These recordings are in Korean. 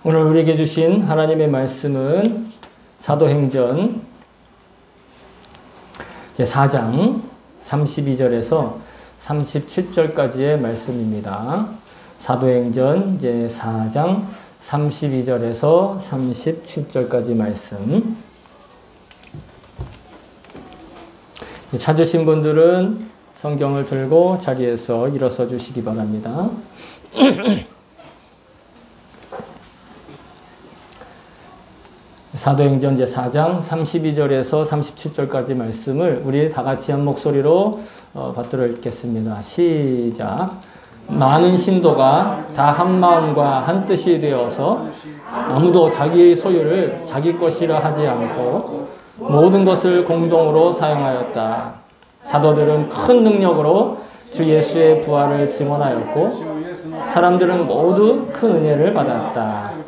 오늘 우리에게 주신 하나님의 말씀은 사도행전 4장 32절에서 37절까지의 말씀입니다. 사도행전 4장 32절에서 37절까지 말씀. 찾으신 분들은 성경을 들고 자리에서 일어서 주시기 바랍니다. 사도행전 4장 32절에서 37절까지 말씀을 우리 다 같이 한 목소리로 받들어 읽겠습니다. 시작. 많은 신도가 다 한 마음과 한 뜻이 되어서 아무도 자기의 소유를 자기 것이라 하지 않고 모든 것을 공동으로 사용하였다. 사도들은 큰 능력으로 주 예수의 부활을 증언하였고 사람들은 모두 큰 은혜를 받았다.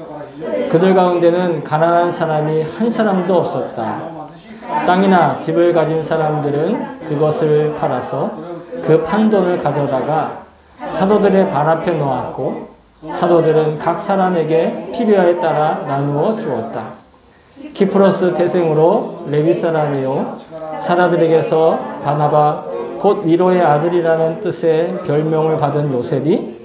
그들 가운데는 가난한 사람이 한 사람도 없었다. 땅이나 집을 가진 사람들은 그것을 팔아서 그 판돈을 가져다가 사도들의 발 앞에 놓았고 사도들은 각 사람에게 필요에 따라 나누어 주었다. 키프로스 태생으로 레위 사람이요 사라들에게서 바나바 곧 위로의 아들이라는 뜻의 별명을 받은 요셉이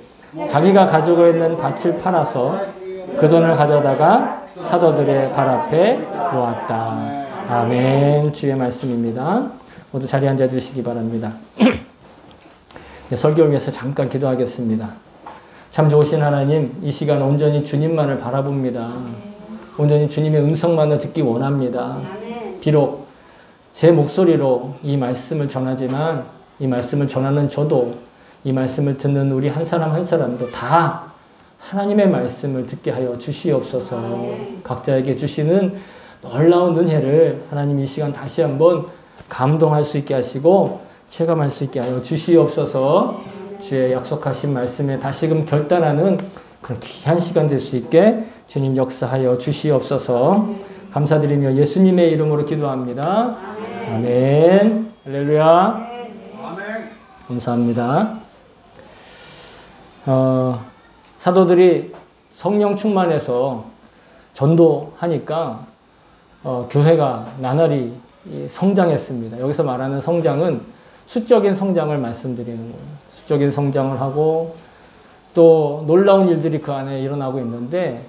자기가 가지고 있는 밭을 팔아서 그 돈을 가져다가 사도들의 발 앞에 놓았다. 아멘. 주의 말씀입니다. 모두 자리에 앉아 주시기 바랍니다. 설교를 위해서 잠깐 기도하겠습니다. 참 좋으신 하나님, 이 시간 온전히 주님만을 바라봅니다. 온전히 주님의 음성만을 듣기 원합니다. 비록 제 목소리로 이 말씀을 전하지만 이 말씀을 전하는 저도 이 말씀을 듣는 우리 한 사람 한 사람도 다 하나님의 말씀을 듣게 하여 주시옵소서. 각자에게 주시는 놀라운 은혜를 하나님 이 시간 다시 한번 감동할 수 있게 하시고 체감할 수 있게 하여 주시옵소서. 주의 약속하신 말씀에 다시금 결단하는 그런 귀한 시간 될 수 있게 주님 역사하여 주시옵소서. 감사드리며 예수님의 이름으로 기도합니다. 아멘. 할렐루야. 감사합니다. 사도들이 성령 충만해서 전도하니까 교회가 나날이 성장했습니다. 여기서 말하는 성장은 수적인 성장을 말씀드리는 거예요. 수적인 성장을 하고 또 놀라운 일들이 그 안에 일어나고 있는데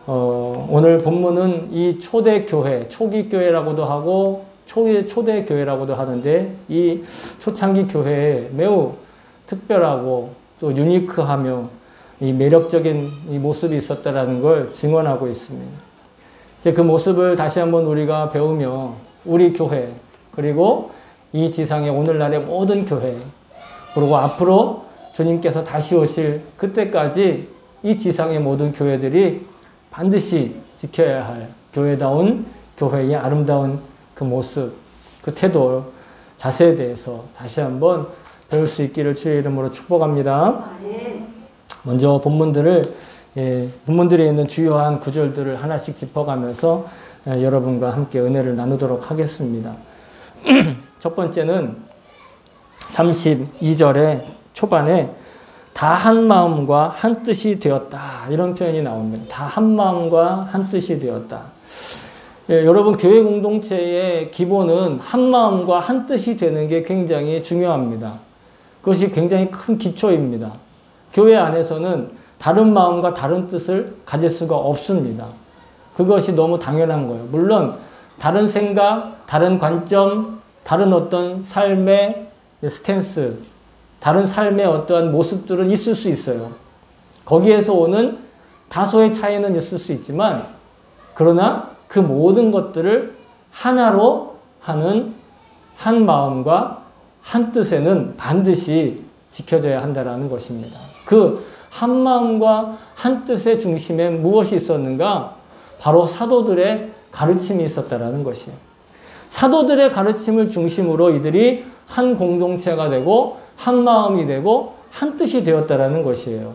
오늘 본문은 이 초대교회, 초기교회라고도 하고 초대교회라고도 하는데 이 초창기 교회에 매우 특별하고 또 유니크하며 이 매력적인 이 모습이 있었다라는 걸 증언하고 있습니다. 그 모습을 다시 한번 우리가 배우며 우리 교회 그리고 이 지상의 오늘날의 모든 교회 그리고 앞으로 주님께서 다시 오실 그때까지 이 지상의 모든 교회들이 반드시 지켜야 할 교회다운 교회의 아름다운 그 모습, 그 태도, 자세에 대해서 다시 한번 배울 수 있기를 주의 이름으로 축복합니다. 먼저 본문들에 있는 주요한 구절들을 하나씩 짚어가면서 여러분과 함께 은혜를 나누도록 하겠습니다. 첫 번째는 32절의 초반에 다 한 마음과 한 뜻이 되었다. 이런 표현이 나옵니다. 다 한 마음과 한 뜻이 되었다. 여러분 교회 공동체의 기본은 한 마음과 한 뜻이 되는 게 굉장히 중요합니다. 그것이 굉장히 큰 기초입니다. 교회 안에서는 다른 마음과 다른 뜻을 가질 수가 없습니다. 그것이 너무 당연한 거예요. 물론 다른 생각, 다른 관점, 다른 어떤 삶의 스탠스, 다른 삶의 어떠한 모습들은 있을 수 있어요. 거기에서 오는 다소의 차이는 있을 수 있지만 그러나 그 모든 것들을 하나로 하는 한 마음과 한 뜻에는 반드시 지켜져야 한다는 것입니다. 그 한 마음과 한 뜻의 중심에 무엇이 있었는가? 바로 사도들의 가르침이 있었다는 것이에요. 사도들의 가르침을 중심으로 이들이 한 공동체가 되고 한 마음이 되고 한 뜻이 되었다는 것이에요.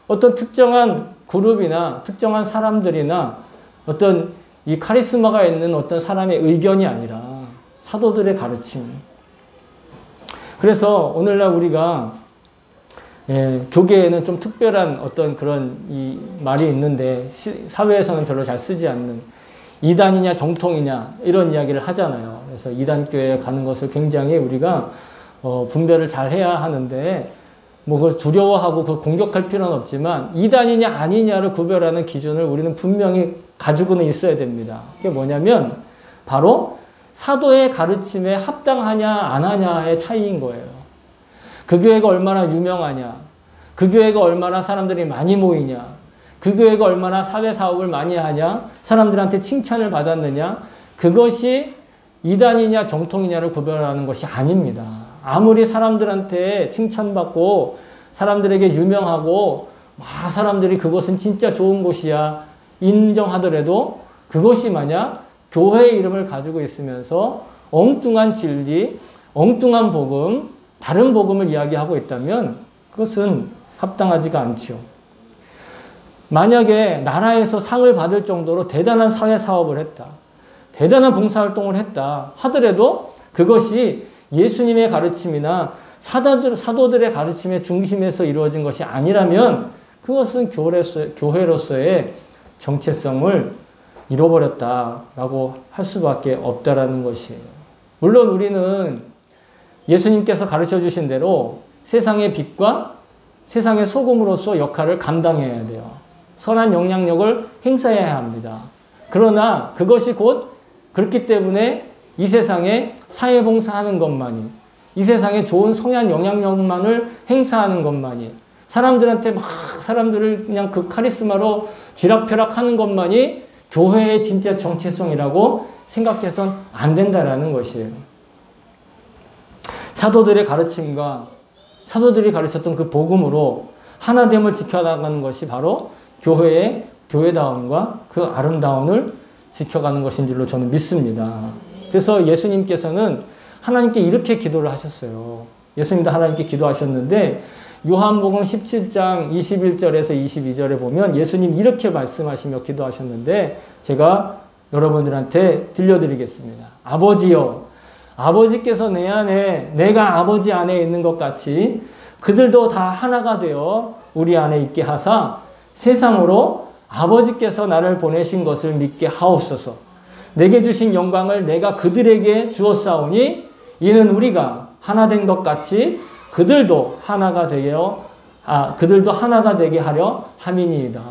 어떤 특정한 그룹이나 특정한 사람들이나 어떤 이 카리스마가 있는 어떤 사람의 의견이 아니라 사도들의 가르침. 그래서 오늘날 우리가 교계에는 좀 특별한 어떤 그런 이 말이 있는데 사회에서는 별로 잘 쓰지 않는 이단이냐 정통이냐 이런 이야기를 하잖아요. 그래서 이단교회에 가는 것을 굉장히 우리가 분별을 잘 해야 하는데 뭐 그걸 두려워하고 그걸 공격할 필요는 없지만 이단이냐 아니냐를 구별하는 기준을 우리는 분명히 가지고는 있어야 됩니다. 그게 뭐냐면 바로 사도의 가르침에 합당하냐 안 하냐의 차이인 거예요. 그 교회가 얼마나 유명하냐, 그 교회가 얼마나 사람들이 많이 모이냐, 그 교회가 얼마나 사회사업을 많이 하냐, 사람들한테 칭찬을 받았느냐, 그것이 이단이냐 정통이냐를 구별하는 것이 아닙니다. 아무리 사람들한테 칭찬받고 사람들에게 유명하고 사람들이 그것은 진짜 좋은 곳이야 인정하더라도 그것이 만약 교회의 이름을 가지고 있으면서 엉뚱한 진리, 엉뚱한 복음, 다른 복음을 이야기하고 있다면 그것은 합당하지가 않죠. 만약에 나라에서 상을 받을 정도로 대단한 사회사업을 했다, 대단한 봉사활동을 했다 하더라도 그것이 예수님의 가르침이나 사도들의 가르침의 중심에서 이루어진 것이 아니라면 그것은 교회로서의 정체성을 잃어버렸다라고 할 수밖에 없다라는 것이에요. 물론 우리는 예수님께서 가르쳐 주신 대로 세상의 빛과 세상의 소금으로서 역할을 감당해야 돼요. 선한 영향력을 행사해야 합니다. 그러나 그것이 곧 그렇기 때문에 이 세상에 사회봉사하는 것만이, 이 세상에 좋은 성향 영향력만을 행사하는 것만이, 사람들한테 사람들을 그냥 그 카리스마로 쥐락펴락하는 것만이 교회의 진짜 정체성이라고 생각해서는 안 된다라는 것이에요. 사도들의 가르침과 사도들이 가르쳤던 그 복음으로 하나됨을 지켜나가는 것이 바로 교회의 교회다움과 그 아름다움을 지켜가는 것인 줄로 저는 믿습니다. 그래서 예수님께서는 하나님께 이렇게 기도를 하셨어요. 예수님도 하나님께 기도하셨는데 요한복음 17장 21절에서 22절에 보면 예수님 이렇게 말씀하시며 기도하셨는데 제가 여러분들한테 들려드리겠습니다. 아버지여, 아버지께서 내 안에 내가 아버지 안에 있는 것 같이 그들도 다 하나가 되어 우리 안에 있게 하사 세상으로 아버지께서 나를 보내신 것을 믿게 하옵소서. 내게 주신 영광을 내가 그들에게 주었사오니 이는 우리가 하나 된 것 같이 그들도 하나가 되게 하려 함이니이다.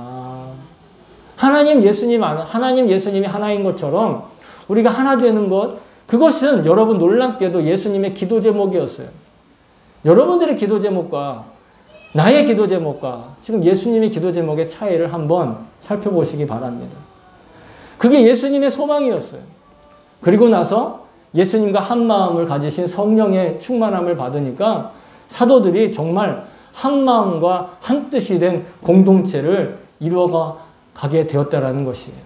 하나님 예수님이 하나인 것처럼 우리가 하나 되는 것, 그것은 여러분 놀랍게도 예수님의 기도 제목이었어요. 여러분들의 기도 제목과 나의 기도 제목과 지금 예수님의 기도 제목의 차이를 한번 살펴보시기 바랍니다. 그게 예수님의 소망이었어요. 그리고 나서 예수님과 한 마음을 가지신 성령의 충만함을 받으니까 사도들이 정말 한 마음과 한 뜻이 된 공동체를 이루어가게 되었다라는 것이에요.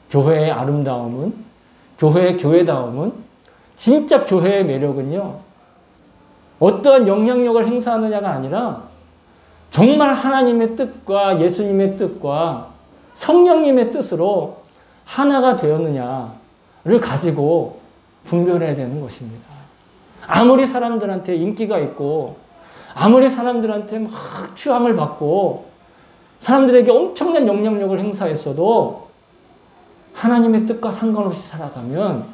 교회의 아름다움은, 교회의 교회다움은, 진짜 교회의 매력은요, 어떠한 영향력을 행사하느냐가 아니라 정말 하나님의 뜻과 예수님의 뜻과 성령님의 뜻으로 하나가 되었느냐를 가지고 분별해야 되는 것입니다. 아무리 사람들한테 인기가 있고 아무리 사람들한테 막 추앙을 받고 사람들에게 엄청난 영향력을 행사했어도 하나님의 뜻과 상관없이 살아가면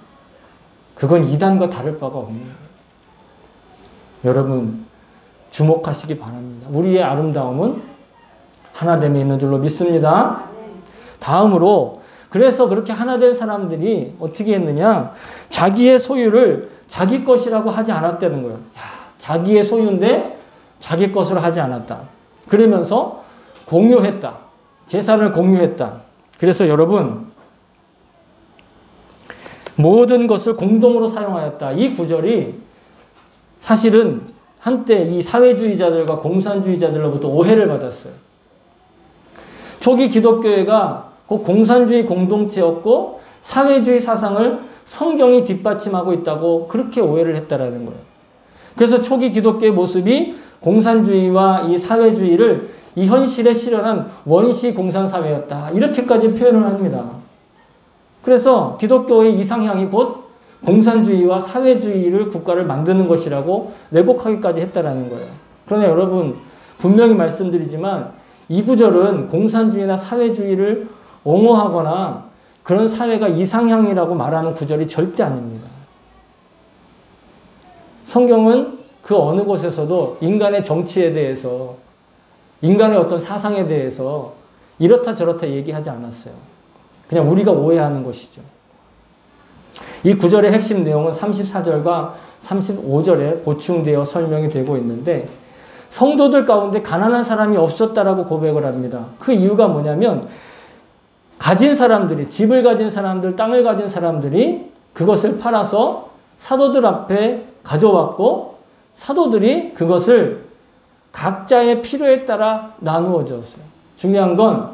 그건 이단과 다를 바가 없는 거예요. 여러분 주목하시기 바랍니다. 우리의 아름다움은 하나됨에 있는 줄로 믿습니다. 다음으로 그래서 그렇게 하나된 사람들이 어떻게 했느냐, 자기의 소유를 자기 것이라고 하지 않았다는 거예요. 자기의 소유인데 자기 것으로 하지 않았다. 그러면서 공유했다. 재산을 공유했다. 그래서 여러분 모든 것을 공동으로 사용하였다. 이 구절이 사실은 한때 이 사회주의자들과 공산주의자들로부터 오해를 받았어요. 초기 기독교회가 그 공산주의 공동체였고 사회주의 사상을 성경이 뒷받침하고 있다고 그렇게 오해를 했다라는 거예요. 그래서 초기 기독교의 모습이 공산주의와 이 사회주의를 이 현실에 실현한 원시 공산사회였다. 이렇게까지 표현을 합니다. 그래서 기독교의 이상향이 곧 공산주의와 사회주의를 국가를 만드는 것이라고 왜곡하기까지 했다라는 거예요. 그러나 여러분 분명히 말씀드리지만 이 구절은 공산주의나 사회주의를 옹호하거나 그런 사회가 이상향이라고 말하는 구절이 절대 아닙니다. 성경은 그 어느 곳에서도 인간의 정치에 대해서, 인간의 어떤 사상에 대해서 이렇다 저렇다 얘기하지 않았어요. 그냥 우리가 오해하는 것이죠. 이 구절의 핵심 내용은 34절과 35절에 보충되어 설명이 되고 있는데, 성도들 가운데 가난한 사람이 없었다라고 고백을 합니다. 그 이유가 뭐냐면 가진 사람들이, 집을 가진 사람들, 땅을 가진 사람들이 그것을 팔아서 사도들 앞에 가져왔고 사도들이 그것을 각자의 필요에 따라 나누어 줬어요. 중요한 건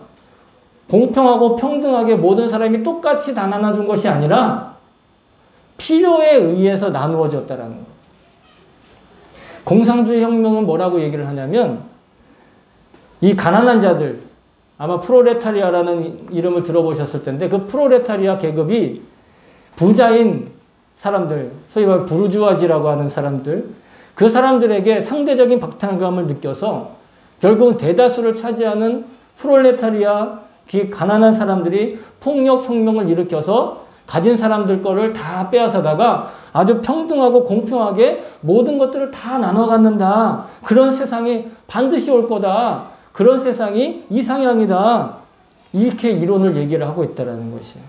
공평하고 평등하게 모든 사람이 똑같이 다 나눠준 것이 아니라 필요에 의해서 나누어 줬다라는 거예요. 공산주의 혁명은 뭐라고 얘기를 하냐면 이 가난한 자들, 아마 프롤레타리아라는 이름을 들어보셨을 텐데 그 프롤레타리아 계급이 부자인 사람들, 소위 말해 부르주아지라고 하는 사람들, 그 사람들에게 상대적인 박탈감을 느껴서 결국은 대다수를 차지하는 프롤레타리아, 가난한 사람들이 폭력혁명을 일으켜서 가진 사람들 거를 다 빼앗아다가 아주 평등하고 공평하게 모든 것들을 다 나눠 갖는다. 그런 세상이 반드시 올 거다. 그런 세상이 이상향이다. 이렇게 이론을 얘기를 하고 있다는 것이에요.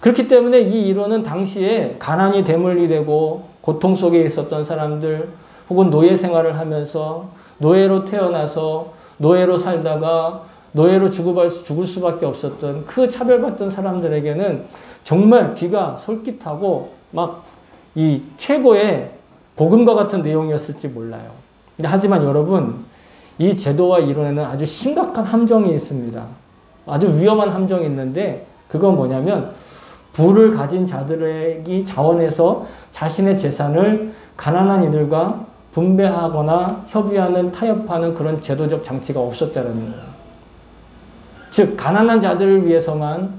그렇기 때문에 이 이론은 당시에 가난이 대물리 되고 고통 속에 있었던 사람들, 혹은 노예 생활을 하면서 노예로 태어나서 노예로 살다가 노예로 죽을 수밖에 없었던 그 차별받던 사람들에게는 정말 귀가 솔깃하고 막 이 최고의 복음과 같은 내용이었을지 몰라요. 근데 하지만 여러분, 이 제도와 이론에는 아주 심각한 함정이 있습니다. 아주 위험한 함정이 있는데 그건 뭐냐면 부를 가진 자들의 자원에서 자신의 재산을 가난한 이들과 분배하거나 협의하는, 타협하는 그런 제도적 장치가 없었다는 거예요. 즉 가난한 자들을 위해서만,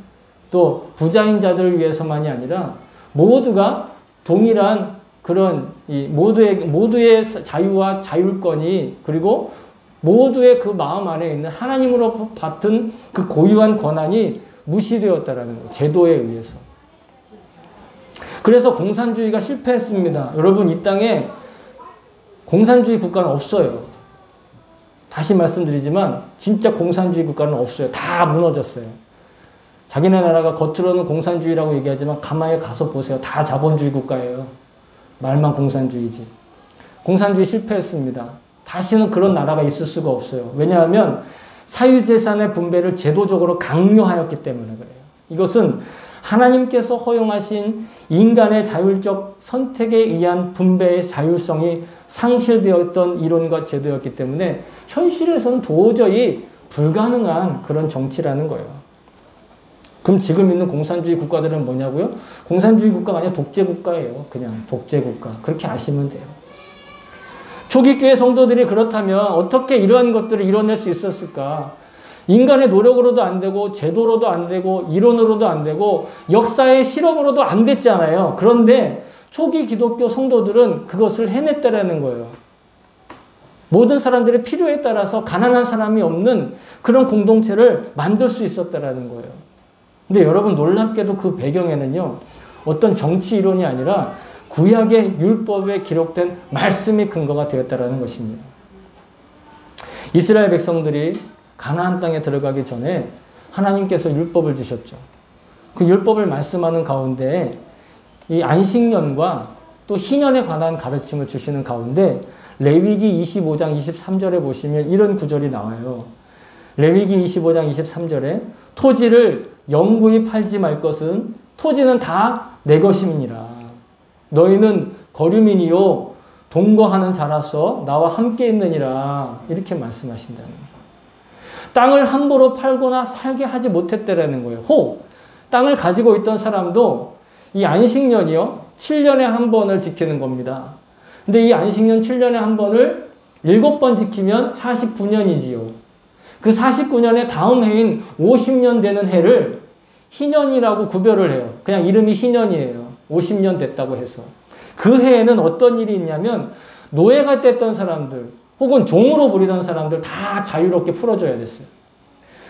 또 부자인 자들을 위해서만이 아니라 모두가 동일한 그런 모두의 자유와 자율권이, 그리고 모두의 그 마음 안에 있는 하나님으로 받은 그 고유한 권한이 무시되었다라는 거예요. 제도에 의해서. 그래서 공산주의가 실패했습니다. 여러분, 이 땅에 공산주의 국가는 없어요. 다시 말씀드리지만 진짜 공산주의 국가는 없어요. 다 무너졌어요. 자기네 나라가 겉으로는 공산주의라고 얘기하지만 가만히 가서 보세요. 다 자본주의 국가예요. 말만 공산주의지. 공산주의 실패했습니다. 다시는 그런 나라가 있을 수가 없어요. 왜냐하면 사유재산의 분배를 제도적으로 강요하였기 때문에 그래요. 이것은 하나님께서 허용하신 인간의 자율적 선택에 의한 분배의 자율성이 상실되었던 이론과 제도였기 때문에 현실에서는 도저히 불가능한 그런 정치라는 거예요. 그럼 지금 있는 공산주의 국가들은 뭐냐고요? 공산주의 국가가 아니라 독재국가예요. 그냥 독재국가. 그렇게 아시면 돼요. 초기 교회 성도들이 그렇다면 어떻게 이러한 것들을 이뤄낼 수 있었을까? 인간의 노력으로도 안 되고 제도로도 안 되고 이론으로도 안 되고 역사의 실험으로도 안 됐잖아요. 그런데 초기 기독교 성도들은 그것을 해냈다라는 거예요. 모든 사람들의 필요에 따라서 가난한 사람이 없는 그런 공동체를 만들 수 있었다라는 거예요. 근데 여러분, 놀랍게도 그 배경에는요, 어떤 정치 이론이 아니라 구약의 율법에 기록된 말씀이 근거가 되었다라는 것입니다. 이스라엘 백성들이 가나안 땅에 들어가기 전에 하나님께서 율법을 주셨죠. 그 율법을 말씀하는 가운데 이 안식년과 또 희년에 관한 가르침을 주시는 가운데 레위기 25장 23절에 보시면 이런 구절이 나와요. 레위기 25장 23절에 토지를 영구히 팔지 말 것은 토지는 다 내 것임이니라. 너희는 거류민이요 동거하는 자라서 나와 함께 있느니라. 이렇게 말씀하신다는 거예요. 땅을 함부로 팔거나 살게 하지 못했다라는 거예요. 혹 땅을 가지고 있던 사람도 이 안식년이요 7년에 한 번을 지키는 겁니다. 근데 이 안식년 7년에 한 번을 7번 지키면 49년이지요. 그 49년의 다음 해인 50년 되는 해를 희년이라고 구별을 해요. 그냥 이름이 희년이에요. 50년 됐다고 해서. 그 해에는 어떤 일이 있냐면 노예가 됐던 사람들, 혹은 종으로 부리던 사람들 다 자유롭게 풀어줘야 됐어요.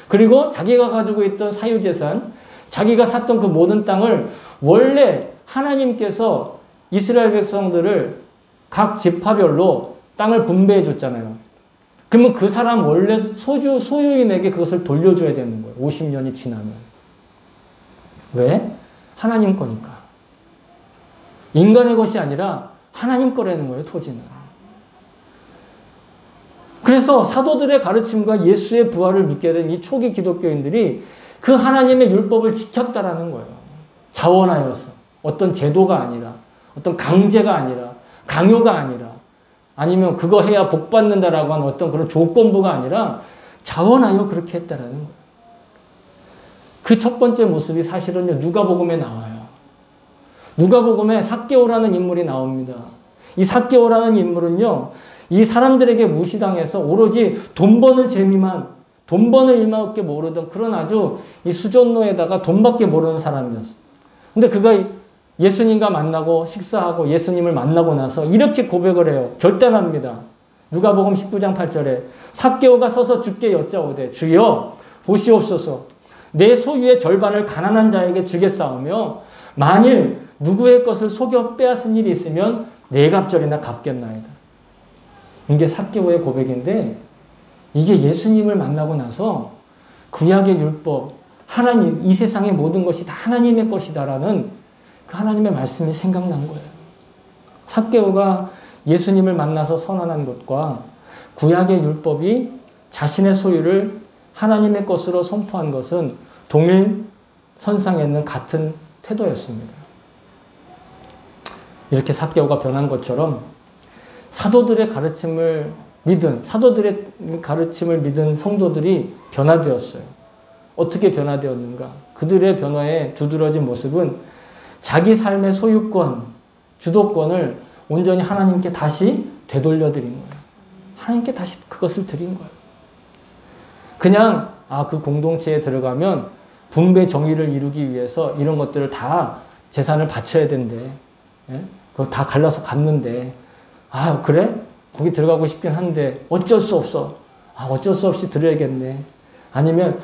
그리고 자기가 가지고 있던 사유재산, 자기가 샀던 그 모든 땅을 원래 하나님께서 이스라엘 백성들을 각 지파별로 땅을 분배해 줬잖아요. 그러면 그 사람 원래 소유인에게 그것을 돌려줘야 되는 거예요. 50년이 지나면. 왜? 하나님 거니까. 인간의 것이 아니라 하나님 거라는 거예요, 토지는. 그래서 사도들의 가르침과 예수의 부활을 믿게 된 이 초기 기독교인들이 그 하나님의 율법을 지켰다라는 거예요. 자원하여서. 어떤 제도가 아니라, 어떤 강제가 아니라, 강요가 아니라, 아니면 그거 해야 복 받는다라고 하는 어떤 그런 조건부가 아니라 자원하여 그렇게 했다라는 거예요. 그 첫 번째 모습이 사실은요, 누가복음에 나와요. 누가복음에 삭개오라는 인물이 나옵니다. 이 삭개오라는 인물은요, 이 사람들에게 무시당해서 오로지 돈 버는 재미만, 돈 버는 일만밖에 모르던 그런 아주 이 수전노에다가 돈밖에 모르는 사람이었어요. 근데 그가 예수님과 만나고 식사하고 예수님을 만나고 나서 이렇게 고백을 해요. 결단합니다. 누가복음 19장 8절에 삭개오가 서서 주께 여짜오되 주여 보시옵소서 내 소유의 절반을 가난한 자에게 주겠사오며 만일 누구의 것을 속여 빼앗은 일이 있으면 네 갑절이나 갚겠나이다. 이게 삭개오의 고백인데 이게 예수님을 만나고 나서 구약의 율법, 하나님, 이 세상의 모든 것이 다 하나님의 것이다라는 그 하나님의 말씀이 생각난 거예요. 삭개오가 예수님을 만나서 선언한 것과 구약의 율법이 자신의 소유를 하나님의 것으로 선포한 것은 동일 선상에 있는 같은 태도였습니다. 이렇게 삭개오가 변한 것처럼 사도들의 가르침을 믿은 성도들이 변화되었어요. 어떻게 변화되었는가? 그들의 변화의 두드러진 모습은 자기 삶의 소유권, 주도권을 온전히 하나님께 다시 되돌려드린 거예요. 하나님께 다시 그것을 드린 거예요. 그냥 그 공동체에 들어가면 분배 정의를 이루기 위해서 이런 것들을 다 재산을 바쳐야 된대. 예? 그거 다 갈라서 갔는데 그래? 거기 들어가고 싶긴 한데 어쩔 수 없어. 어쩔 수 없이 들어야겠네. 아니면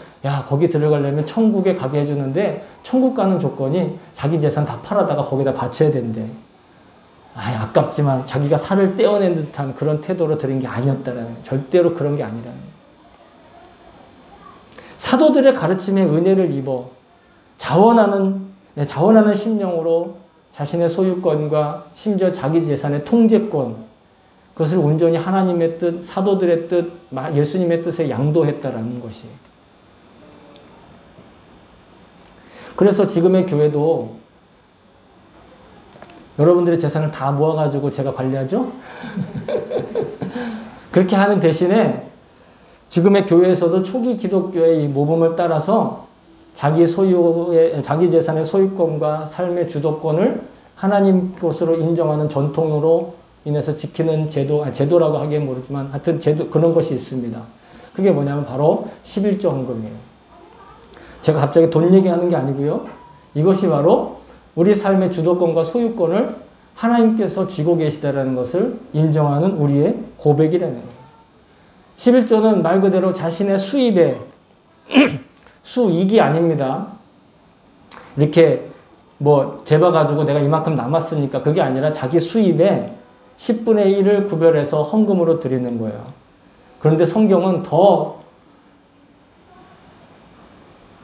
거기 들어가려면 천국에 가게 해주는데 천국 가는 조건이 자기 재산 다 팔아다가 거기다 바쳐야 된대. 아깝지만 자기가 살을 떼어낸 듯한 그런 태도로 드린 게 아니었다라는, 절대로 그런 게 아니라는. 사도들의 가르침에 은혜를 입어 자원하는 심령으로 자신의 소유권과 심지어 자기 재산의 통제권, 그것을 온전히 하나님의 뜻, 사도들의 뜻, 예수님의 뜻에 양도했다라는 것이. 그래서 지금의 교회도 여러분들의 재산을 다 모아가지고 제가 관리하죠? 그렇게 하는 대신에 지금의 교회에서도 초기 기독교의 이 모범을 따라서 자기 재산의 소유권과 삶의 주도권을 하나님 것으로 인정하는 전통으로 인해서 지키는 제도라고 하기엔 모르지만 하여튼 그런 것이 있습니다. 그게 뭐냐면 바로 11조 헌금이에요. 제가 갑자기 돈 얘기하는 게 아니고요. 이것이 바로 우리 삶의 주도권과 소유권을 하나님께서 쥐고 계시다라는 것을 인정하는 우리의 고백이라는 거예요. 11조는 말 그대로 자신의 수입에 수익이 아닙니다. 이렇게 재봐가지고 내가 이만큼 남았으니까 그게 아니라 자기 수입에 10분의 1을 구별해서 헌금으로 드리는 거예요. 그런데 성경은 더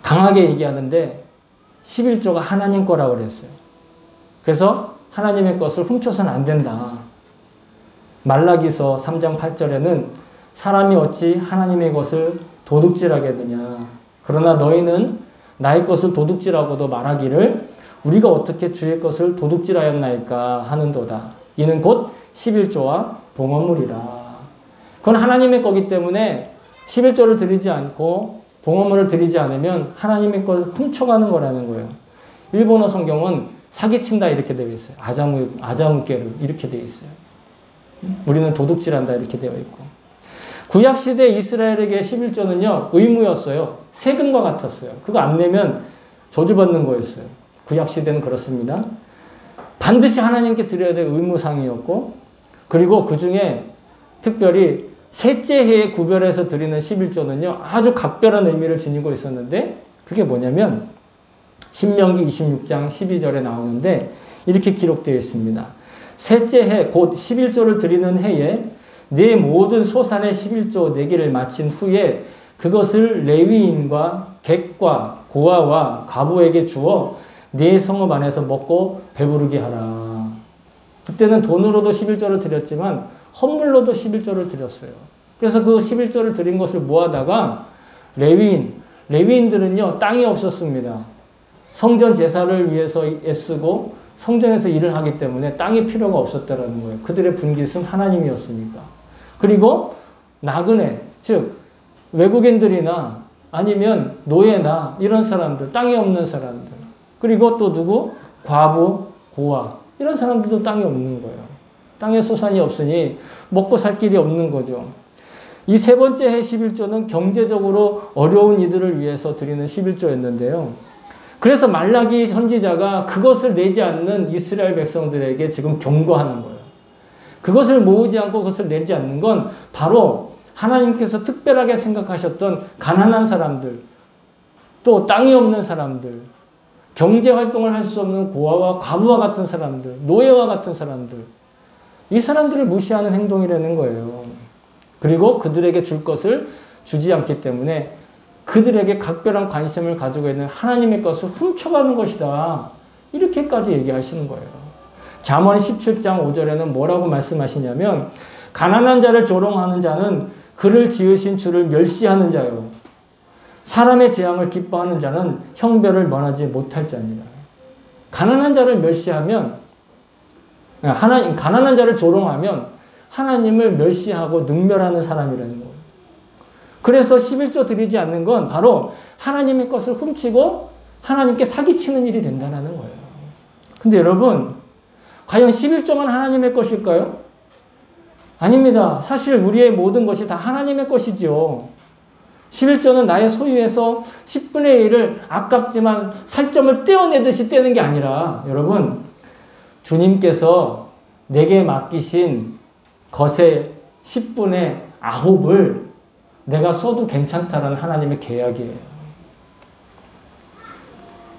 강하게 얘기하는데 11조가 하나님 거라고 그랬어요. 그래서 하나님의 것을 훔쳐서는 안 된다. 말라기서 3장 8절에는 사람이 어찌 하나님의 것을 도둑질하겠느냐. 그러나 너희는 나의 것을 도둑질하고도 말하기를 우리가 어떻게 주의 것을 도둑질하였나이까 하는도다. 이는 곧 11조와 봉헌물이라. 그건 하나님의 거기 때문에 11조를 드리지 않고 봉헌물을 드리지 않으면 하나님의 것을 훔쳐가는 거라는 거예요. 일본어 성경은 사기친다 이렇게 되어 있어요. 아자무게루 이렇게 되어 있어요. 우리는 도둑질한다 이렇게 되어 있고. 구약시대 이스라엘에게 11조는요 의무였어요. 세금과 같았어요. 그거 안 내면 저주받는 거였어요. 구약시대는 그렇습니다. 반드시 하나님께 드려야 될 의무상이었고, 그리고 그 중에 특별히 셋째 해에 구별해서 드리는 11조는요, 아주 각별한 의미를 지니고 있었는데, 그게 뭐냐면, 신명기 26장 12절에 나오는데, 이렇게 기록되어 있습니다. 셋째 해, 곧 11조를 드리는 해에 네 모든 소산의 11조 내기를 마친 후에 그것을 레위인과 객과 고아와 과부에게 주어 네 성읍 안에서 먹고 배부르게 하라. 그때는 돈으로도 11조를 드렸지만 헌물로도 11조를 드렸어요. 그래서 그 11조를 드린 것을 모아다가 레위인들은요, 땅이 없었습니다. 성전 제사를 위해서 애쓰고 성전에서 일을 하기 때문에 땅이 필요가 없었다라는 거예요. 그들의 분깃은 하나님이었으니까. 그리고 나그네, 즉 외국인들이나 아니면 노예나 이런 사람들, 땅이 없는 사람들, 그리고 또 누구? 과부, 고아, 이런 사람들도 땅이 없는 거예요. 땅에 소산이 없으니 먹고 살 길이 없는 거죠. 이 세 번째 해 11조는 경제적으로 어려운 이들을 위해서 드리는 11조였는데요. 그래서 말라기 선지자가 그것을 내지 않는 이스라엘 백성들에게 지금 경고하는 거예요. 그것을 모으지 않고 그것을 내지 않는 건 바로 하나님께서 특별하게 생각하셨던 가난한 사람들, 또 땅이 없는 사람들, 경제활동을 할 수 없는 고아와 과부와 같은 사람들, 노예와 같은 사람들, 이 사람들을 무시하는 행동이라는 거예요. 그리고 그들에게 줄 것을 주지 않기 때문에 그들에게 각별한 관심을 가지고 있는 하나님의 것을 훔쳐가는 것이다. 이렇게까지 얘기하시는 거예요. 잠언 17장 5절에는 뭐라고 말씀하시냐면, 가난한 자를 조롱하는 자는 그를 지으신 주를 멸시하는 자요. 사람의 재앙을 기뻐하는 자는 형벌을 면하지 못할 자니라. 가난한 자를 멸시하면, 가난한 자를 조롱하면 하나님을 멸시하고 능멸하는 사람이라는 거예요. 그래서 11조 드리지 않는 건 바로 하나님의 것을 훔치고 하나님께 사기치는 일이 된다는 거예요. 근데 여러분, 과연 11조만 하나님의 것일까요? 아닙니다. 사실 우리의 모든 것이 다 하나님의 것이죠. 11조는 나의 소유에서 10분의 1을 아깝지만 살점을 떼어내듯이 떼는 게 아니라, 여러분, 주님께서 내게 맡기신 것의 10분의 9을 내가 써도 괜찮다는 하나님의 계약이에요.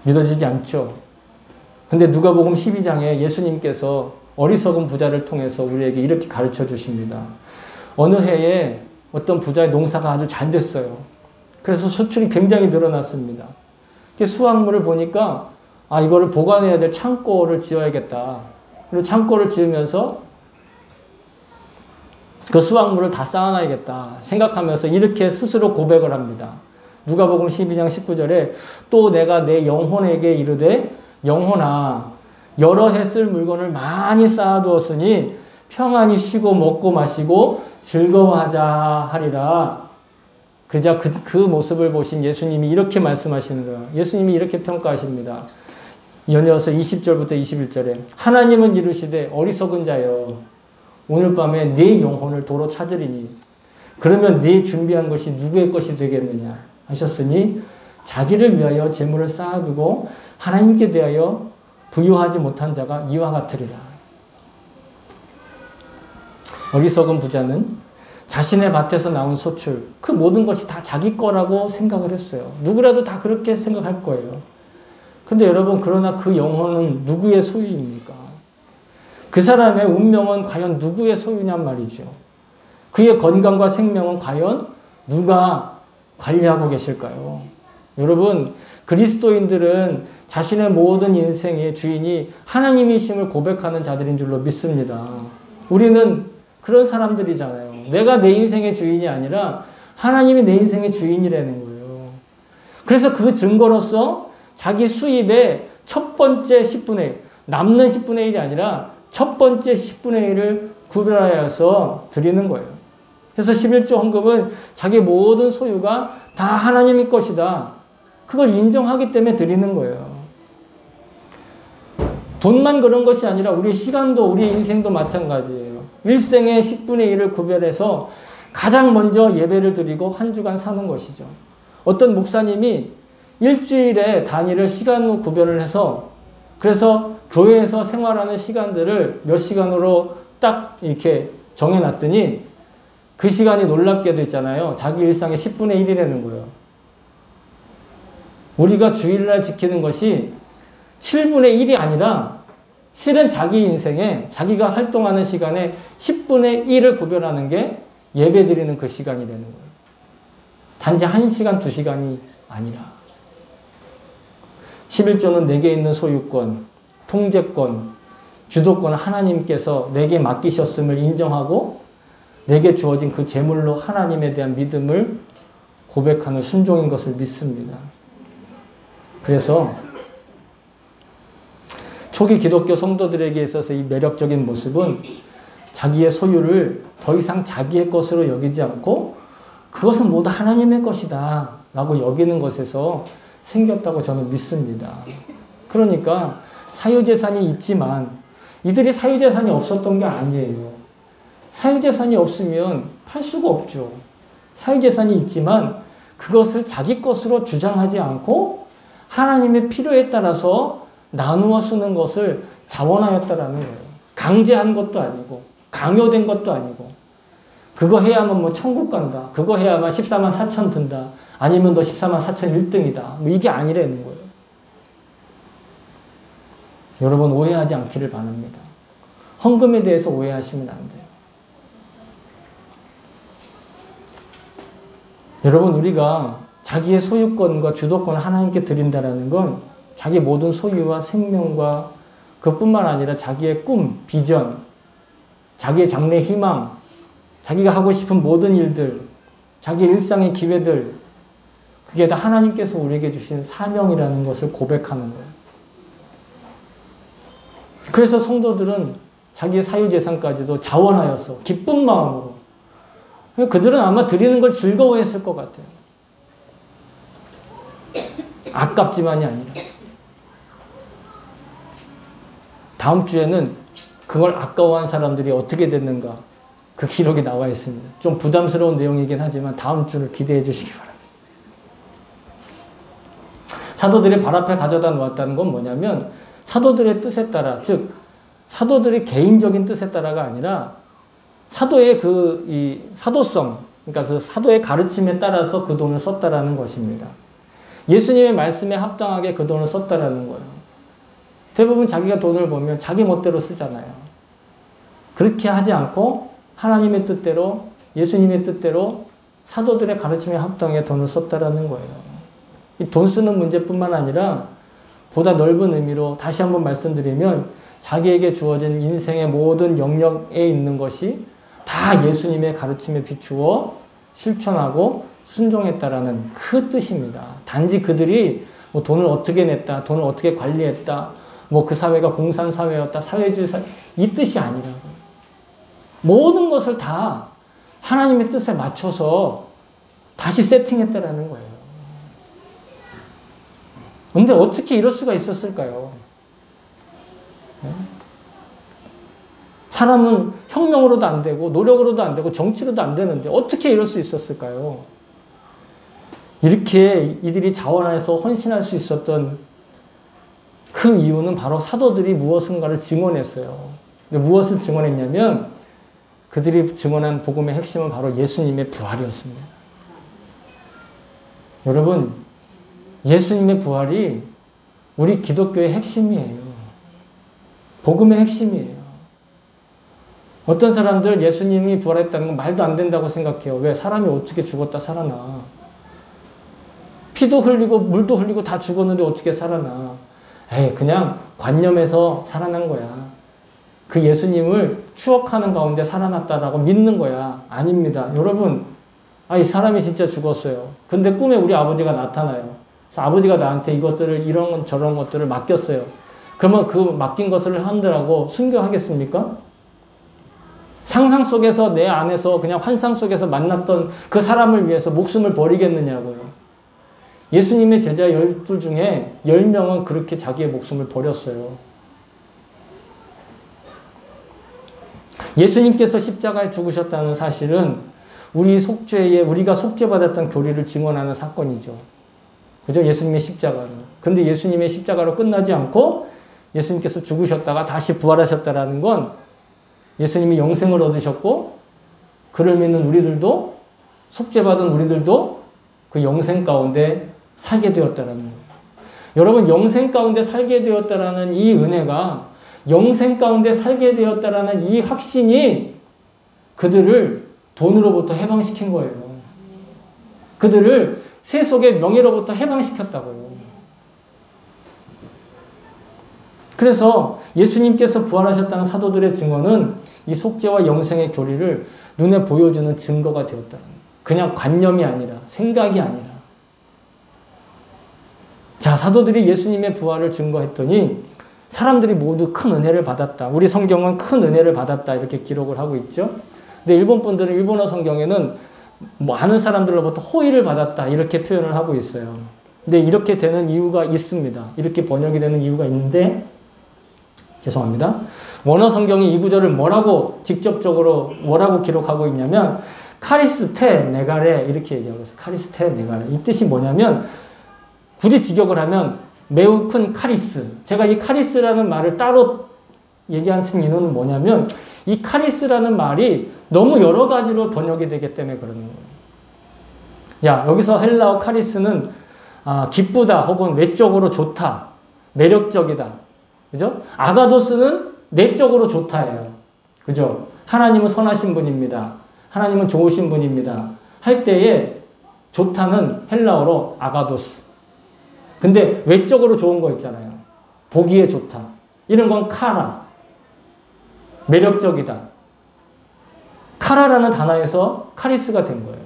믿어지지 않죠? 근데 누가복음 12장에 예수님께서 어리석은 부자를 통해서 우리에게 이렇게 가르쳐 주십니다. 어느 해에 어떤 부자의 농사가 아주 잘 됐어요. 그래서 수출이 굉장히 늘어났습니다. 수확물을 보니까 이거를 보관해야 될 창고를 지어야겠다. 그리고 창고를 지으면서 그 수확물을 다 쌓아놔야겠다 생각하면서 이렇게 스스로 고백을 합니다. 누가복음 12장 19절에 또 내가 내 영혼에게 이르되 영혼아 여러 해 쓸 물건을 많이 쌓아두었으니 평안히 쉬고 먹고 마시고 즐거워하자 하리라. 그자 그 모습을 보신 예수님이 이렇게 말씀하시는 거예요. 예수님이 이렇게 평가하십니다. 이어서 20절부터 21절에 하나님은 이르시되 어리석은 자여 오늘 밤에 네 영혼을 도로 찾으리니 그러면 네 준비한 것이 누구의 것이 되겠느냐 하셨으니 자기를 위하여 재물을 쌓아두고 하나님께 대하여 부유하지 못한 자가 이와 같으리라. 어리석은 부자는 자신의 밭에서 나온 소출, 그 모든 것이 다 자기 거라고 생각을 했어요. 누구라도 다 그렇게 생각할 거예요. 근데 여러분, 그러나 그 영혼은 누구의 소유입니까? 그 사람의 운명은 과연 누구의 소유냔 말이죠. 그의 건강과 생명은 과연 누가 관리하고 계실까요? 여러분, 그리스도인들은 자신의 모든 인생의 주인이 하나님이심을 고백하는 자들인 줄로 믿습니다. 우리는 그런 사람들이잖아요. 내가 내 인생의 주인이 아니라 하나님이 내 인생의 주인이라는 거예요. 그래서 그 증거로서 자기 수입의 첫 번째 10분의 1, 남는 10분의 1이 아니라 첫 번째 10분의 1을 구별하여서 드리는 거예요. 그래서 11조 헌금은 자기 모든 소유가 다 하나님의 것이다. 그걸 인정하기 때문에 드리는 거예요. 돈만 그런 것이 아니라 우리의 시간도 우리의 인생도 마찬가지예요. 일생의 10분의 1을 구별해서 가장 먼저 예배를 드리고 한 주간 사는 것이죠. 어떤 목사님이 일주일에 단위를 시간으로 구별을 해서 그래서 교회에서 생활하는 시간들을 몇 시간으로 딱 이렇게 정해놨더니 그 시간이 놀랍게도 있잖아요. 자기 일상의 10분의 1이라는 거예요. 우리가 주일날 지키는 것이 7분의 1이 아니라 실은 자기 인생에 자기가 활동하는 시간에 10분의 1을 구별하는 게 예배 드리는 그 시간이 되는 거예요. 단지 1시간, 2시간이 아니라. 11조는 내게 있는 소유권, 통제권, 주도권을 하나님께서 내게 맡기셨음을 인정하고 내게 주어진 그 재물로 하나님에 대한 믿음을 고백하는 순종인 것을 믿습니다. 그래서 초기 기독교 성도들에게 있어서 이 매력적인 모습은 자기의 소유를 더 이상 자기의 것으로 여기지 않고 그것은 모두 하나님의 것이다 라고 여기는 것에서 생겼다고 저는 믿습니다. 그러니까 사유재산이 있지만 이들이 사유재산이 없었던 게 아니에요. 사유재산이 없으면 팔 수가 없죠. 사유재산이 있지만 그것을 자기 것으로 주장하지 않고 하나님의 필요에 따라서 나누어 쓰는 것을 자원하였다라는 거예요. 강제한 것도 아니고 강요된 것도 아니고 그거 해야만 뭐 천국 간다. 그거 해야만 14만 4천 든다. 아니면 너 14만 4천 1등이다. 뭐 이게 아니라는 거예요. 여러분 오해하지 않기를 바랍니다. 헌금에 대해서 오해하시면 안 돼요. 여러분 우리가 자기의 소유권과 주도권을 하나님께 드린다는 건 자기 모든 소유와 생명과 그뿐만 아니라 자기의 꿈, 비전, 자기의 장래 희망, 자기가 하고 싶은 모든 일들, 자기 일상의 기회들 그게 다 하나님께서 우리에게 주신 사명이라는 것을 고백하는 거예요. 그래서 성도들은 자기의 사유재산까지도 자원하였어. 기쁜 마음으로. 그들은 아마 드리는 걸 즐거워했을 것 같아요. 아깝지만이 아니라. 다음 주에는 그걸 아까워한 사람들이 어떻게 됐는가 그 기록이 나와 있습니다. 좀 부담스러운 내용이긴 하지만 다음 주를 기대해 주시기 바랍니다. 사도들이 발 앞에 가져다 놓았다는 건 뭐냐면 사도들의 뜻에 따라, 즉 사도들의 개인적인 뜻에 따라가 아니라 사도의 이 사도성, 그러니까 그 사도의 가르침에 따라서 그 돈을 썼다라는 것입니다. 예수님의 말씀에 합당하게 그 돈을 썼다라는 거예요. 대부분 자기가 돈을 벌면 자기 멋대로 쓰잖아요. 그렇게 하지 않고 하나님의 뜻대로, 예수님의 뜻대로 사도들의 가르침에 합당하게 돈을 썼다라는 거예요. 이 돈 쓰는 문제뿐만 아니라 보다 넓은 의미로 다시 한번 말씀드리면 자기에게 주어진 인생의 모든 영역에 있는 것이 다 예수님의 가르침에 비추어 실천하고 순종했다라는 그 뜻입니다. 단지 그들이 뭐 돈을 어떻게 냈다, 돈을 어떻게 관리했다, 뭐 그 사회가 공산사회였다, 사회주의 사회, 이 뜻이 아니라고요. 모든 것을 다 하나님의 뜻에 맞춰서 다시 세팅했다라는 거예요. 근데 어떻게 이럴 수가 있었을까요? 사람은 혁명으로도 안 되고 노력으로도 안 되고 정치로도 안 되는데 어떻게 이럴 수 있었을까요? 이렇게 이들이 자원해서 헌신할 수 있었던 그 이유는 바로 사도들이 무엇인가를 증언했어요. 근데 무엇을 증언했냐면 그들이 증언한 복음의 핵심은 바로 예수님의 부활이었습니다. 여러분, 예수님의 부활이 우리 기독교의 핵심이에요. 복음의 핵심이에요. 어떤 사람들 예수님이 부활했다는 건 말도 안 된다고 생각해요. 왜? 사람이 어떻게 죽었다 살아나. 피도 흘리고 물도 흘리고 다 죽었는데 어떻게 살아나. 에이, 그냥 관념에서 살아난 거야. 그 예수님을 추억하는 가운데 살아났다라고 믿는 거야. 아닙니다. 여러분, 이 사람이 진짜 죽었어요. 근데 꿈에 우리 아버지가 나타나요. 그래서 아버지가 나한테 이것들을 이런 저런 것들을 맡겼어요. 그러면 그 맡긴 것을 한다라고 순교하겠습니까? 상상 속에서 내 안에서 그냥 환상 속에서 만났던 그 사람을 위해서 목숨을 버리겠느냐고요. 예수님의 제자 12 중에 10명은 그렇게 자기의 목숨을 버렸어요. 예수님께서 십자가에 죽으셨다는 사실은 우리 속죄에 우리가 속죄받았던 교리를 증언하는 사건이죠. 그죠? 예수님의 십자가로. 근데 예수님의 십자가로 끝나지 않고 예수님께서 죽으셨다가 다시 부활하셨다라는 건 예수님이 영생을 얻으셨고 그를 믿는 우리들도, 속죄받은 우리들도 그 영생 가운데 살게 되었다라는 거예요. 여러분, 영생 가운데 살게 되었다라는 이 은혜가, 영생 가운데 살게 되었다라는 이 확신이 그들을 돈으로부터 해방시킨 거예요. 그들을 세속의 명예로부터 해방시켰다고요. 그래서 예수님께서 부활하셨다는 사도들의 증언은 이 속죄와 영생의 교리를 눈에 보여주는 증거가 되었다. 그냥 관념이 아니라, 생각이 아니라. 자, 사도들이 예수님의 부활을 증거했더니 사람들이 모두 큰 은혜를 받았다. 우리 성경은 큰 은혜를 받았다 이렇게 기록을 하고 있죠. 근데 일본 분들은 일본어 성경에는 많은 사람들로부터 호의를 받았다 이렇게 표현을 하고 있어요. 근데 이렇게 되는 이유가 있습니다. 이렇게 번역이 되는 이유가 있는데, 죄송합니다. 원어 성경이 이 구절을 직접적으로 뭐라고 기록하고 있냐면 카리스테 네가레 이렇게 얘기하고 있어요. 카리스테 네가레. 이 뜻이 뭐냐면, 굳이 직역을 하면 매우 큰 카리스. 제가 이 카리스라는 말을 따로 얘기한 이유는 뭐냐면, 이 카리스라는 말이 너무 여러 가지로 번역이 되기 때문에 그러는 거예요. 자, 여기서 헬라어 카리스는 기쁘다 혹은 외적으로 좋다, 매력적이다. 그죠? 아가도스는 내적으로 좋다예요. 그죠? 하나님은 선하신 분입니다. 하나님은 좋으신 분입니다. 할 때에 좋다는 헬라어로 아가도스. 근데 외적으로 좋은 거 있잖아요. 보기에 좋다. 이런 건 카라. 매력적이다. 카라라는 단어에서 카리스가 된 거예요.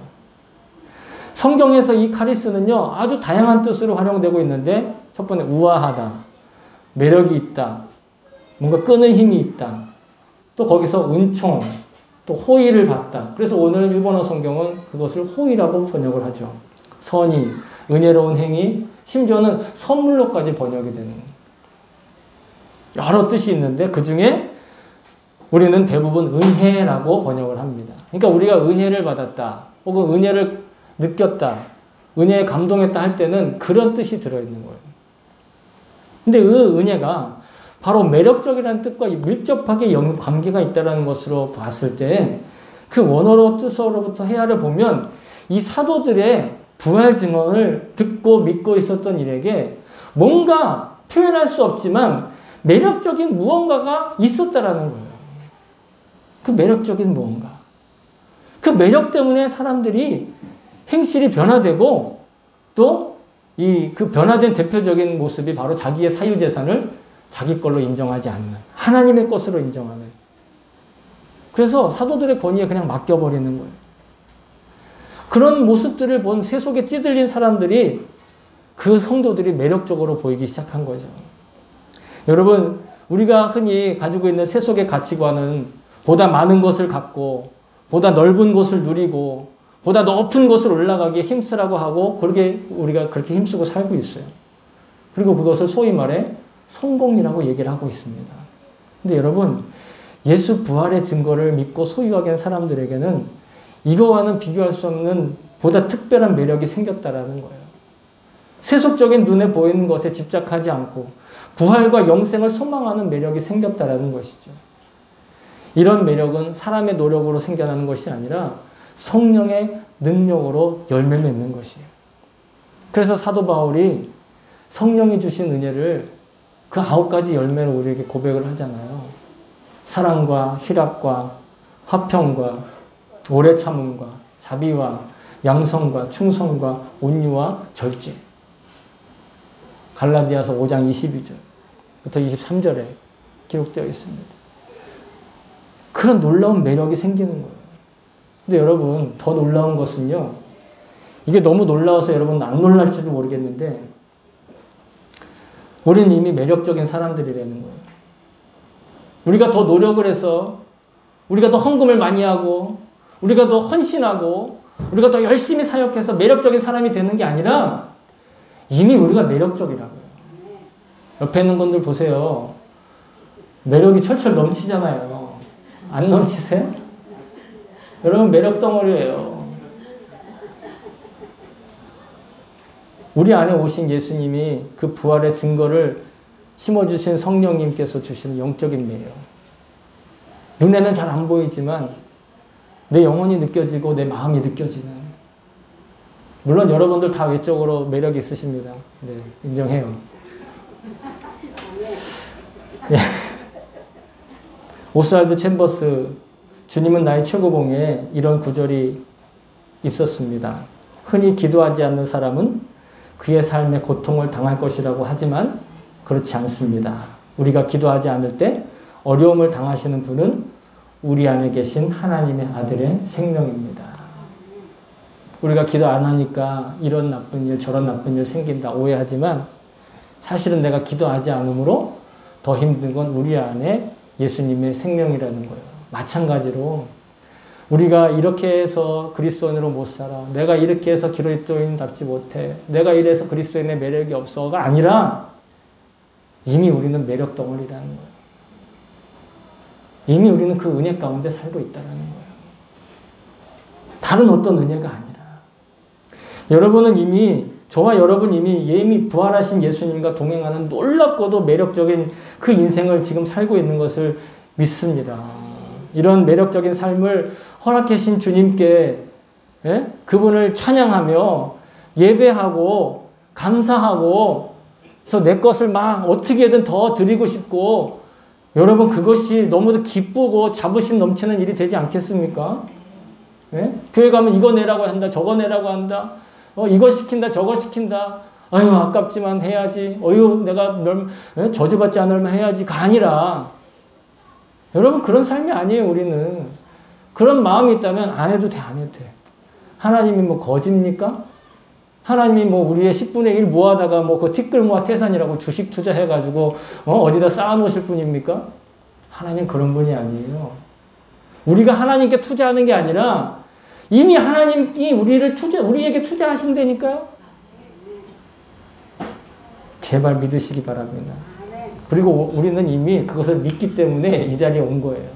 성경에서 이 카리스는요, 아주 다양한 뜻으로 활용되고 있는데, 첫 번째 우아하다, 매력이 있다, 뭔가 끄는 힘이 있다, 또 거기서 은총, 또 호의를 받다. 그래서 오늘 일본어 성경은 그것을 호의라고 번역을 하죠. 선의, 은혜로운 행위, 심지어는 선물로까지 번역이 되는 여러 뜻이 있는데, 그 중에 우리는 대부분 은혜라고 번역을 합니다. 그러니까 우리가 은혜를 받았다, 혹은 은혜를 느꼈다, 은혜에 감동했다 할 때는 그런 뜻이 들어있는 거예요. 근데 그 은혜가 바로 매력적이라는 뜻과 밀접하게 관계가 있다는 것으로 봤을 때, 그 원어로 뜻으로부터 해야를 보면 이 사도들의 부활 증언을 듣고 믿고 있었던 일에게 뭔가 표현할 수 없지만 매력적인 무언가가 있었다라는 거예요. 그 매력적인 무언가. 그 매력 때문에 사람들이 행실이 변화되고, 또 그 변화된 대표적인 모습이 바로 자기의 사유재산을 자기 걸로 인정하지 않는, 하나님의 것으로 인정하는. 그래서 사도들의 권위에 그냥 맡겨버리는 거예요. 그런 모습들을 본 세속에 찌들린 사람들이, 그 성도들이 매력적으로 보이기 시작한 거죠. 여러분, 우리가 흔히 가지고 있는 세속의 가치관은 보다 많은 것을 갖고, 보다 넓은 곳을 누리고, 보다 높은 곳을 올라가기에 힘쓰라고 하고, 우리가 그렇게 힘쓰고 살고 있어요. 그리고 그것을 소위 말해 성공이라고 얘기를 하고 있습니다. 근데 여러분, 예수 부활의 증거를 믿고 소유하게 한 사람들에게는 이거와는 비교할 수 없는 보다 특별한 매력이 생겼다라는 거예요. 세속적인 눈에 보이는 것에 집착하지 않고 부활과 영생을 소망하는 매력이 생겼다라는 것이죠. 이런 매력은 사람의 노력으로 생겨나는 것이 아니라 성령의 능력으로 열매 맺는 것이에요. 그래서 사도 바울이 성령이 주신 은혜를 그 9가지 열매로 우리에게 고백을 하잖아요. 사랑과 희락과 화평과 오래 참음과 자비와 양성과 충성과 온유와 절제. 갈라디아서 5장 22절부터 23절에 기록되어 있습니다. 그런 놀라운 매력이 생기는 거예요. 근데 여러분, 더 놀라운 것은요, 이게 너무 놀라워서 여러분 안 놀랄지도 모르겠는데, 우리는 이미 매력적인 사람들이라는 거예요. 우리가 더 노력을 해서, 우리가 더 헌금을 많이 하고, 우리가 더 헌신하고, 우리가 더 열심히 사역해서 매력적인 사람이 되는 게 아니라 이미 우리가 매력적이라고요. 옆에 있는 분들 보세요. 매력이 철철 넘치잖아요. 안 넘치세요? 여러분, 매력 덩어리예요. 우리 안에 오신 예수님이 그 부활의 증거를 심어주신 성령님께서 주시는 영적인 매력. 눈에는 잘 안 보이지만 내 영혼이 느껴지고 내 마음이 느껴지는. 물론 여러분들 다 외적으로 매력이 있으십니다. 네, 인정해요. 예. 오스왈드 챔버스 주님은 나의 최고봉에 이런 구절이 있었습니다. 흔히 기도하지 않는 사람은 그의 삶에 고통을 당할 것이라고 하지만 그렇지 않습니다. 우리가 기도하지 않을 때 어려움을 당하시는 분은 우리 안에 계신 하나님의 아들의 생명입니다. 우리가 기도 안 하니까 이런 나쁜 일 저런 나쁜 일 생긴다 오해하지만 사실은 내가 기도하지 않으므로 더 힘든 건 우리 안에 예수님의 생명이라는 거예요. 마찬가지로 우리가 이렇게 해서 그리스도인으로 못 살아. 내가 이렇게 해서 그리스도인답지 못해. 내가 이래서 그리스도인의 매력이 없어가 아니라 이미 우리는 매력 덩어리라는 거예요. 이미 우리는 그 은혜 가운데 살고 있다는 거예요. 다른 어떤 은혜가 아니라. 여러분은 이미 저와 여러분 이미 부활하신 예수님과 동행하는 놀랍고도 매력적인 그 인생을 지금 살고 있는 것을 믿습니다. 이런 매력적인 삶을 허락하신 주님께 그분을 찬양하며 예배하고 감사하고 그래서 내 것을 막 어떻게든 더 드리고 싶고 여러분 그것이 너무도 기쁘고 자부심 넘치는 일이 되지 않겠습니까? 교회 가면 이거 내라고 한다 저거 내라고 한다 이거 시킨다 저거 시킨다 아유 아깝지만 해야지 어휴 내가 저주받지 않으면 해야지가 아니라 여러분 그런 삶이 아니에요. 우리는 그런 마음이 있다면 안 해도 돼 안 해도 돼. 하나님이 뭐 거짓입니까? 하나님이 뭐 우리의 10분의 1 모아다가 뭐 그 티끌모아 태산이라고 주식 투자해가지고 어디다 쌓아놓으실 분입니까? 하나님 그런 분이 아니에요. 우리가 하나님께 투자하는 게 아니라 이미 하나님이 우리에게 투자하신다니까요. 제발 믿으시기 바랍니다. 그리고 우리는 이미 그것을 믿기 때문에 이 자리에 온 거예요.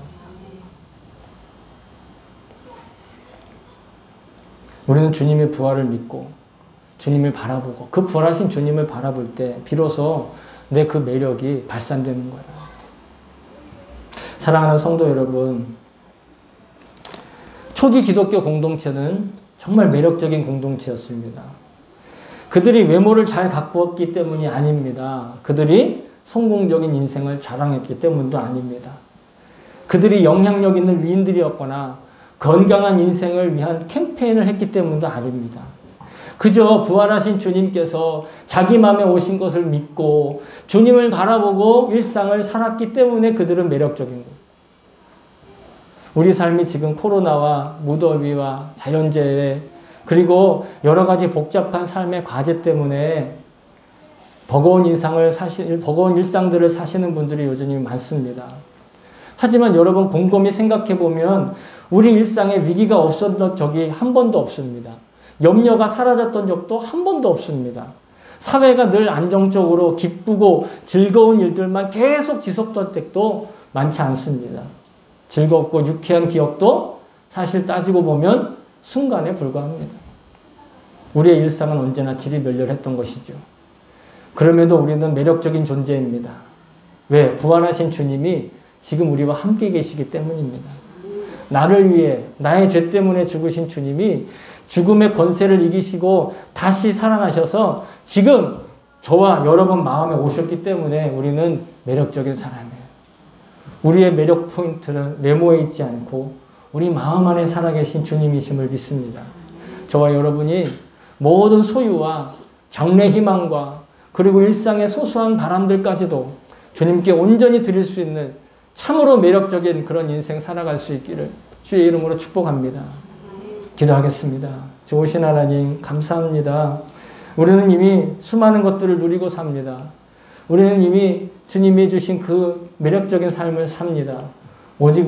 우리는 주님의 부활을 믿고 주님을 바라보고 그 부활하신 주님을 바라볼 때 비로소 내 그 매력이 발산되는 거예요. 사랑하는 성도 여러분, 초기 기독교 공동체는 정말 매력적인 공동체였습니다. 그들이 외모를 잘 가꾸었기 때문이 아닙니다. 그들이 성공적인 인생을 자랑했기 때문도 아닙니다. 그들이 영향력 있는 위인들이었거나 건강한 인생을 위한 캠페인을 했기 때문도 아닙니다. 그저 부활하신 주님께서 자기 마음에 오신 것을 믿고 주님을 바라보고 일상을 살았기 때문에 그들은 매력적인 거예요. 우리 삶이 지금 코로나와 무더위와 자연재해 그리고 여러 가지 복잡한 삶의 과제 때문에 버거운 일상들을 사시는 분들이 요즘 많습니다. 하지만 여러분 곰곰이 생각해보면 우리 일상에 위기가 없었던 적이 한 번도 없습니다. 염려가 사라졌던 적도 한 번도 없습니다. 사회가 늘 안정적으로 기쁘고 즐거운 일들만 계속 지속된 때도 많지 않습니다. 즐겁고 유쾌한 기억도 사실 따지고 보면 순간에 불과합니다. 우리의 일상은 언제나 지리멸렬했던 것이죠. 그럼에도 우리는 매력적인 존재입니다. 왜? 부활하신 주님이 지금 우리와 함께 계시기 때문입니다. 나를 위해 나의 죄 때문에 죽으신 주님이 죽음의 권세를 이기시고 다시 살아나셔서 지금 저와 여러분 마음에 오셨기 때문에 우리는 매력적인 사람이에요. 우리의 매력 포인트는 외모에 있지 않고 우리 마음 안에 살아계신 주님이심을 믿습니다. 저와 여러분이 모든 소유와 장래 희망과 그리고 일상의 소소한 바람들까지도 주님께 온전히 드릴 수 있는 참으로 매력적인 그런 인생 살아갈 수 있기를 주의 이름으로 축복합니다. 기도하겠습니다. 좋으신 하나님 감사합니다. 우리는 이미 수많은 것들을 누리고 삽니다. 우리는 이미 주님이 주신 그 매력적인 삶을 삽니다. 오직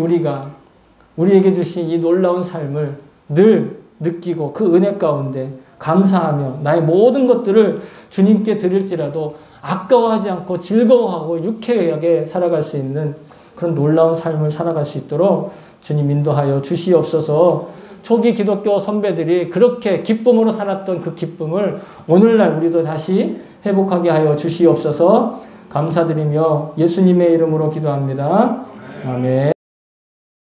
우리에게 주신 이 놀라운 삶을 늘 느끼고 그 은혜 가운데 감사하며 나의 모든 것들을 주님께 드릴지라도 아까워하지 않고 즐거워하고 유쾌하게 살아갈 수 있는 그런 놀라운 삶을 살아갈 수 있도록 주님 인도하여 주시옵소서. 초기 기독교 선배들이 그렇게 기쁨으로 살았던 그 기쁨을 오늘날 우리도 다시 회복하게 하여 주시옵소서. 감사드리며 예수님의 이름으로 기도합니다. 아멘.